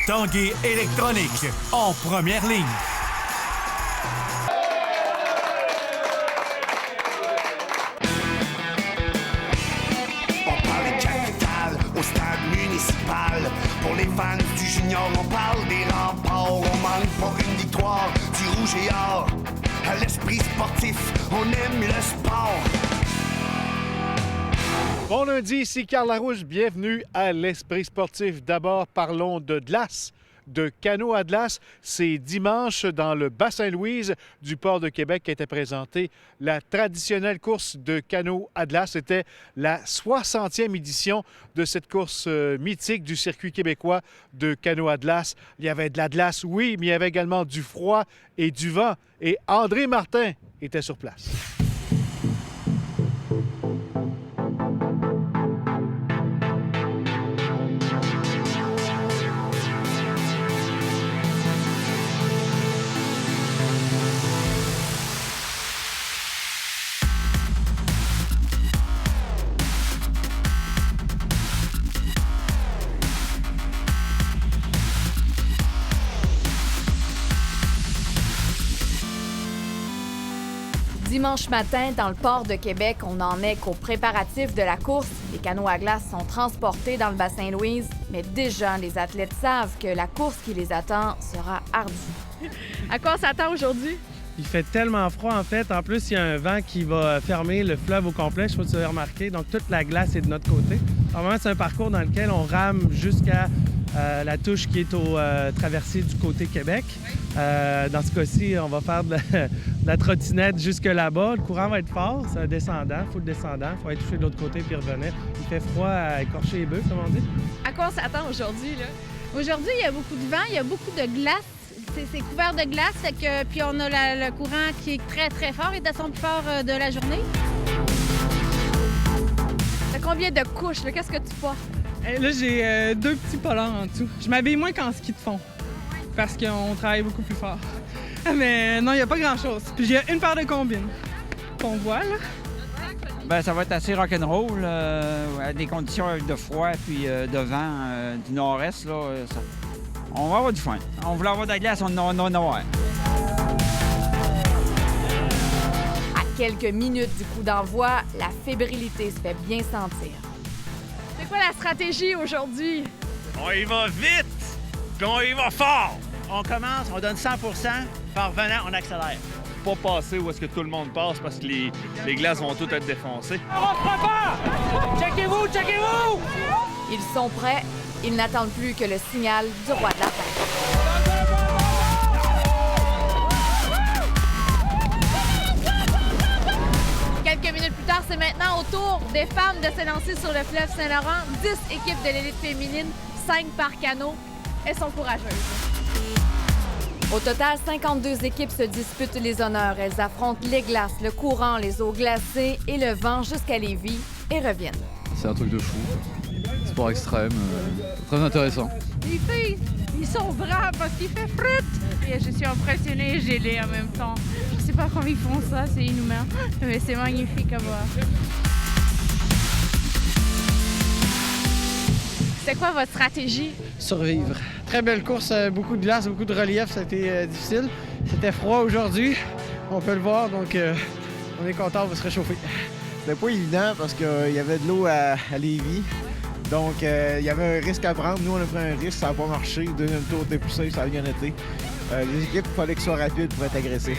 Tanguay électronique en première ligne. On parle de capitale au stade municipal. Pour les fans du junior, on parle des remparts. On manque pas une victoire du rouge et or. À l'esprit sportif, on aime le sport. Bon lundi, ici Carl Larouche. Bienvenue à l'Esprit sportif. D'abord, parlons de glace, de canot à glace. C'est dimanche dans le Bas-Saint-Louise du port de Québec qu'a été présentée la traditionnelle course de canot à glace. C'était la 60e édition de cette course mythique du circuit québécois de canot à glace. Il y avait de la glace, oui, mais il y avait également du froid et du vent. Et André Martin était sur place. Dimanche matin, dans le port de Québec, on n'en est qu'aux préparatifs de la course. Les canots à glace sont transportés dans le Bas-Saint-Louise, mais déjà, les athlètes savent que la course qui les attend sera ardue. À quoi on s'attend aujourd'hui? Il fait tellement froid, en fait. En plus, il y a un vent qui va fermer le fleuve au complet. Je sais pas si vous avez remarqué. Donc, toute la glace est de notre côté. Normalement, c'est un parcours dans lequel on rame jusqu'à la touche qui est au traversier du côté Québec. Dans ce cas-ci, on va faire de la trottinette jusque là-bas. Le courant va être fort. C'est un descendant, full descendant. Il faut aller toucher de l'autre côté puis revenir. Il fait froid à écorcher les bœufs, comme on dit. À quoi on s'attend aujourd'hui, là? Aujourd'hui, il y a beaucoup de vent, il y a beaucoup de glace. C'est couvert de glace, fait que, puis on a le courant qui est très, très fort. Il est à son plus fort de la journée. T'as combien de couches, là? Qu'est-ce que tu portes? Là, j'ai 2 petits polars en dessous. Je m'habille moins qu'en ski de fond parce qu'on travaille beaucoup plus fort. Mais non, il n'y a pas grand-chose. Puis j'ai une paire de combines qu'on voit, là. Bien, ça va être assez rock'n'roll, à des conditions de froid puis de vent du nord-est, là. On va avoir du fun. On voulait avoir de la glace, on en a avoir. À quelques minutes du coup d'envoi, la fébrilité se fait bien sentir. C'est quoi la stratégie aujourd'hui? On y va vite, puis on y va fort. On commence, on donne 100 par venant, on accélère. Pas passer où est-ce que tout le monde passe parce que les glaces vont toutes être défoncées. On se prépare! Checkez-vous, checkez-vous! Ils sont prêts. Ils n'attendent plus que le signal du roi de la fête. Quelques minutes plus tard, c'est maintenant au tour des femmes de se lancer sur le fleuve Saint-Laurent. 10 équipes de l'élite féminine, 5 par canot. Elles sont courageuses. Au total, 52 équipes se disputent les honneurs. Elles affrontent les glaces, le courant, les eaux glacées et le vent jusqu'à Lévis et reviennent. C'est un truc de fou. Sport extrême, très intéressant. Les filles, ils sont braves parce qu'il fait frette. Et je suis impressionnée et gelée en même temps. Je sais pas comment ils font ça, c'est inhumain. Mais c'est magnifique à voir. C'est quoi votre stratégie? Survivre. Très belle course, beaucoup de glace, beaucoup de relief. Ça a été difficile. C'était froid aujourd'hui. On peut le voir, donc on est content, on va se réchauffer. C'était pas évident parce qu'il y avait de l'eau à Lévis. Donc, il y avait un risque à prendre. Nous, on a pris un risque, ça n'a pas marché. Deuxième tour était poussé, ça a bien été. Les équipes, il fallait qu'elles soient rapides pour être agressées.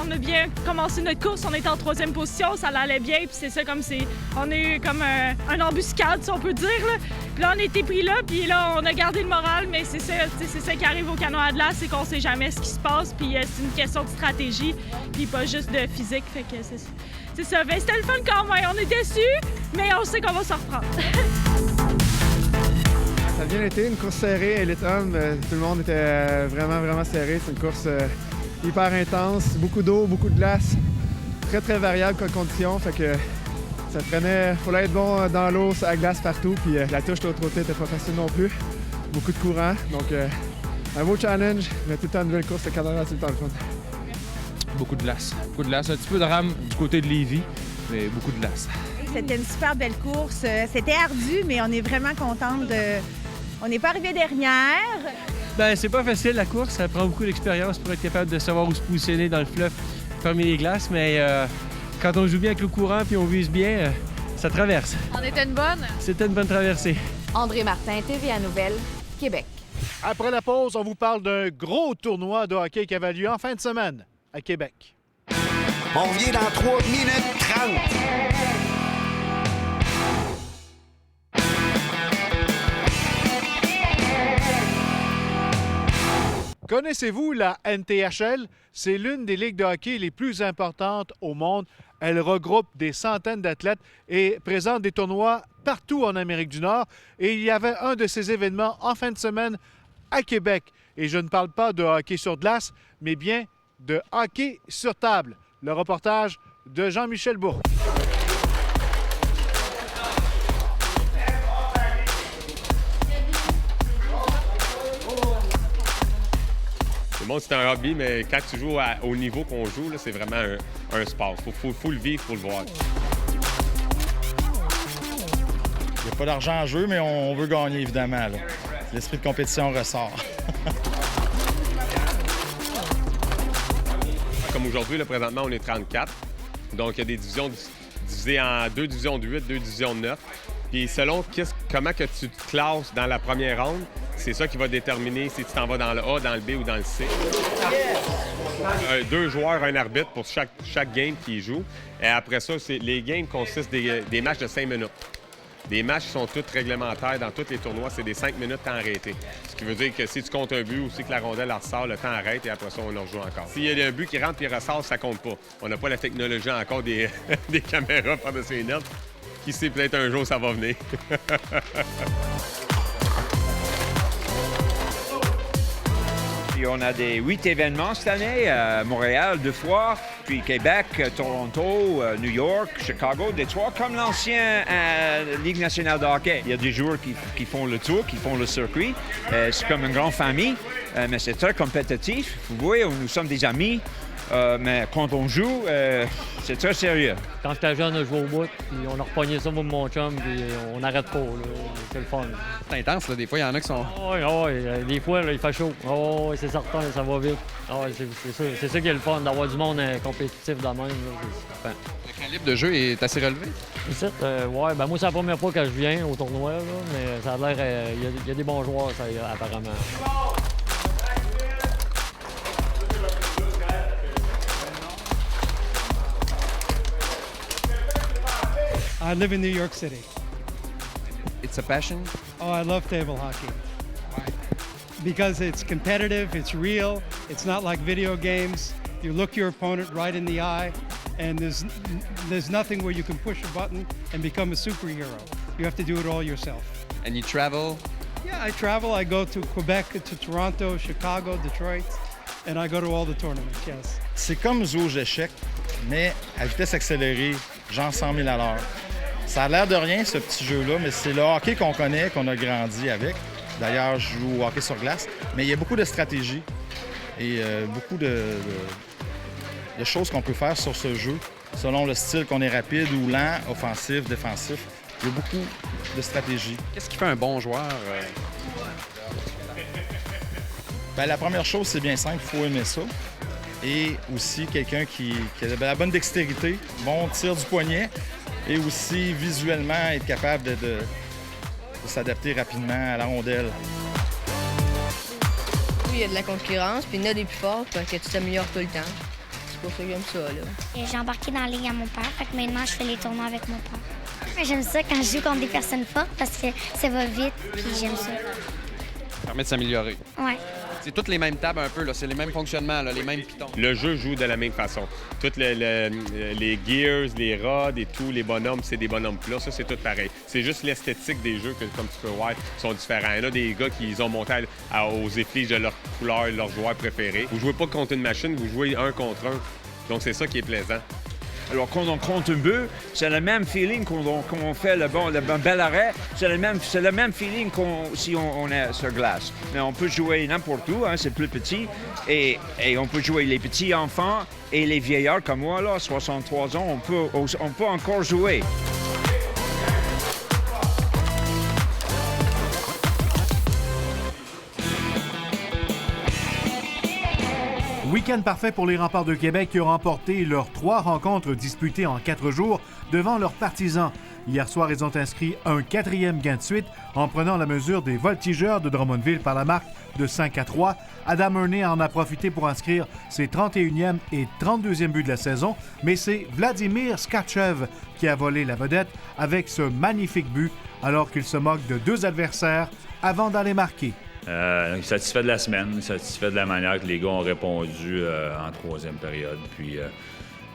On a bien commencé notre course, on était en 3e position, ça allait bien, puis c'est ça comme c'est... On a eu comme un embuscade, si on peut dire, là. Puis là, on a été pris là, puis là, on a gardé le moral, mais c'est ça qui arrive au canot à glace, c'est qu'on sait jamais ce qui se passe, puis c'est une question de stratégie, puis pas juste de physique, fait que c'est ça. Ben, c'était le fun quand même, on est déçus, mais on sait qu'on va se reprendre. Ça a bien été, une course serrée, élite homme. Tout le monde était vraiment serré. C'est une course hyper intense, beaucoup d'eau, beaucoup de glace, très très variable comme condition. Fait que ça prenait, fallait être bon dans l'eau, à la glace partout. Puis la touche de l'autre côté n'était pas facile non plus. Beaucoup de courant, donc un beau challenge, mais tout le temps une nouvelle course, le Canada, c'est le temps de fun. Beaucoup de glace. Beaucoup de glace. Un petit peu de rame du côté de Lévis, mais beaucoup de glace. C'était une super belle course. C'était ardu, mais on est vraiment contente de... On n'est pas arrivé dernière. Ben c'est pas facile la course, ça prend beaucoup d'expérience pour être capable de savoir où se positionner dans le fleuve parmi les glaces, mais quand on joue bien avec le courant puis on vise bien, ça traverse. On était une bonne? C'était une bonne traversée. André Martin, TVA Nouvelles, Québec. Après la pause, on vous parle d'un gros tournoi de hockey qui avait lieu en fin de semaine à Québec. On revient dans 3 minutes 30. Connaissez-vous la NTHL? C'est l'une des ligues de hockey les plus importantes au monde. Elle regroupe des centaines d'athlètes et présente des tournois partout en Amérique du Nord. Et il y avait un de ces événements en fin de semaine à Québec. Et je ne parle pas de hockey sur glace, mais bien de hockey sur table. Le reportage de Jean-Michel Bourque. Le monde, c'est un hobby, mais quand tu joues au niveau qu'on joue, là, c'est vraiment un sport. Faut le vivre pour le voir. Il n'y a pas d'argent en jeu, mais on veut gagner, évidemment. L'esprit de compétition ressort. Comme aujourd'hui, là, présentement, on est 34. Donc, il y a des divisions divisées en 2 divisions de 8, 2 divisions de 9. Puis selon comment que tu te classes dans la première ronde, c'est ça qui va déterminer si tu t'en vas dans le A, dans le B ou dans le C. 2 joueurs, un arbitre pour chaque game qui joue. Et après ça, les games consistent des matchs de 5 minutes. Les matchs sont tous réglementaires dans tous les tournois, c'est des 5 minutes temps arrêté. Ce qui veut dire que si tu comptes un but ou si que la rondelle ressort, le temps arrête et après ça, on en joue encore. S'il y a un but qui rentre et ressort, ça compte pas. On n'a pas la technologie encore des caméras par-dessus les net. Qui sait, peut-être un jour, ça va venir. Puis on a des 8 événements cette année, à Montréal 2 fois, puis Québec, Toronto, New York, Chicago, Détroit, comme l'ancien Ligue nationale de hockey. Il y a des joueurs qui font le tour, qui font le circuit. C'est comme une grande famille, mais c'est très compétitif. Vous voyez, nous sommes des amis. Mais quand on joue, c'est très sérieux. Quand j'étais jeune, je jouais au bout, puis on a repogné ça, moi, mon chum, puis on n'arrête pas. C'est le fun. C'est intense, là. Des fois, il y en a qui sont... Oui, des fois, là, il fait chaud. Oui, c'est certain, ça va vite. C'est ça qui est le fun, d'avoir du monde compétitif de même. Le calibre de jeu est assez relevé. Ici, ben moi, c'est la première fois que je viens au tournoi, là, mais ça a l'air... Il y a des bons joueurs, ça, apparemment. I live in New York City. It's a passion? Oh, I love table hockey. Why? Because it's competitive, it's real, it's not like video games. You look your opponent right in the eye, and there's nothing where you can push a button and become a superhero. You have to do it all yourself. And you travel? Yeah, I travel. I go to Quebec, to Toronto, Chicago, Detroit, and I go to all the tournaments, yes. C'est comme jouer aux échecs, mais à vitesse accélérée, genre 100 000 à l'heure. Ça a l'air de rien, ce petit jeu-là, mais c'est le hockey qu'on connaît, qu'on a grandi avec. D'ailleurs, je joue au hockey sur glace, mais il y a beaucoup de stratégies et beaucoup de choses qu'on peut faire sur ce jeu, selon le style qu'on est rapide ou lent, offensif, défensif. Il y a beaucoup de stratégies. Qu'est-ce qui fait un bon joueur? Bien, la première chose, c'est bien simple, il faut aimer ça. Et aussi quelqu'un qui a la bonne dextérité, bon tir du poignet, et aussi visuellement être capable de s'adapter rapidement à la rondelle. Oui, il y a de la concurrence, puis il y en a des plus forts, parce que tu t'améliores tout le temps. C'est pour ça que j'aime ça, là. J'ai embarqué dans la ligue à mon père, fait que maintenant, je fais les tournois avec mon père. J'aime ça quand je joue contre des personnes fortes, parce que ça va vite, puis j'aime ça. Ça permet de s'améliorer. Ouais. C'est toutes les mêmes tables un peu, là. C'est les mêmes fonctionnements, là, les mêmes pitons. Le jeu joue de la même façon. Toutes les gears, les rods et tout, les bonhommes, c'est des bonhommes plats. Ça, c'est tout pareil. C'est juste l'esthétique des jeux que, comme tu peux voir, sont différents. Il y en a des gars qui ont monté aux effigies de leur couleur, leur joueur préféré. Vous jouez pas contre une machine, vous jouez un contre un. Donc, c'est ça qui est plaisant. Alors, quand on compte un but, c'est le même feeling quand on fait le bel arrêt. C'est le même feeling si on est sur glace. Mais on peut jouer n'importe où, hein, c'est plus petit. Et on peut jouer les petits enfants et les vieillards comme moi, là, 63 ans, on peut encore jouer. week-end parfait pour les Remparts de Québec qui ont remporté leurs 3 rencontres disputées en 4 jours devant leurs partisans. Hier soir, ils ont inscrit un 4e gain de suite en prenant la mesure des Voltigeurs de Drummondville par la marque de 5-3. Adam Erney en a profité pour inscrire ses 31e et 32e buts de la saison, mais c'est Vladimir Tkachev qui a volé la vedette avec ce magnifique but alors qu'il se moque de 2 adversaires avant d'aller marquer. Satisfait de la semaine, satisfait de la manière que les gars ont répondu en 3e période. Puis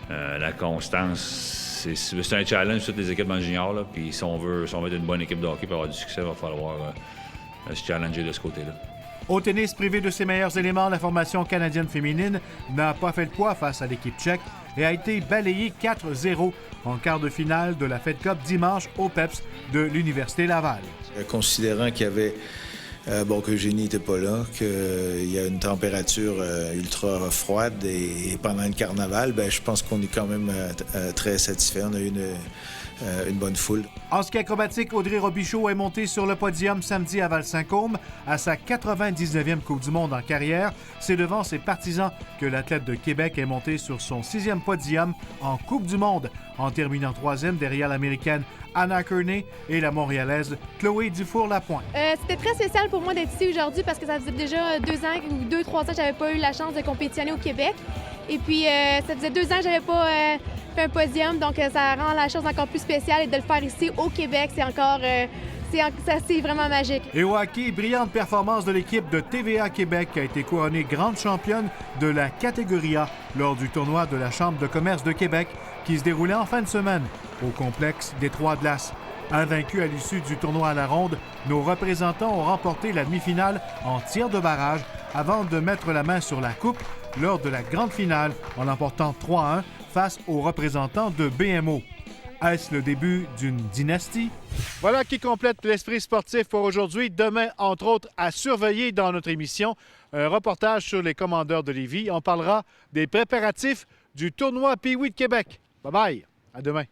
la constance, c'est un challenge sur toutes les équipes dans le junior. Là. Puis si on veut être une bonne équipe de hockey pour avoir du succès, il va falloir se challenger de ce côté-là. Au tennis, privé de ses meilleurs éléments, la formation canadienne féminine n'a pas fait le poids face à l'équipe tchèque et a été balayée 4-0 en quart de finale de la Fed Cup dimanche au PEPS de l'Université Laval. Considérant qu'il y avait que Eugénie n'était pas là, qu'il y a une température ultra froide et pendant le carnaval, je pense qu'on est quand même très satisfait. On a eu une bonne foule. En ski acrobatique, Audrey Robichaud est montée sur le podium samedi à Val-Saint-Côme à sa 99e Coupe du monde en carrière. C'est devant ses partisans que l'athlète de Québec est montée sur son 6e podium en Coupe du monde, en terminant 3e derrière l'Américaine Anna Kearney et la Montréalaise Chloé Dufour-Lapointe. C'était très spécial pour moi d'être ici aujourd'hui parce que ça faisait déjà 2 ans ou 2-3 ans que j'avais pas eu la chance de compétitionner au Québec. Et puis, ça faisait 2 ans que j'avais pas fait un podium, donc ça rend la chose encore plus spéciale et de le faire ici au Québec, c'est encore... c'est vraiment magique. Et au hockey, brillante performance de l'équipe de TVA Québec qui a été couronnée grande championne de la catégorie A lors du tournoi de la Chambre de commerce de Québec qui se déroulait en fin de semaine au complexe des Trois-Glaces. Invaincus à l'issue du tournoi à la ronde, nos représentants ont remporté la demi-finale en tir de barrage avant de mettre la main sur la coupe lors de la grande finale en l'emportant 3-1 face aux représentants de BMO. Est-ce le début d'une dynastie? Voilà qui complète l'esprit sportif pour aujourd'hui. Demain, entre autres, à surveiller dans notre émission, un reportage sur les Commandeurs de Lévis. On parlera des préparatifs du tournoi Pee-Wee de Québec. Bye-bye. À demain.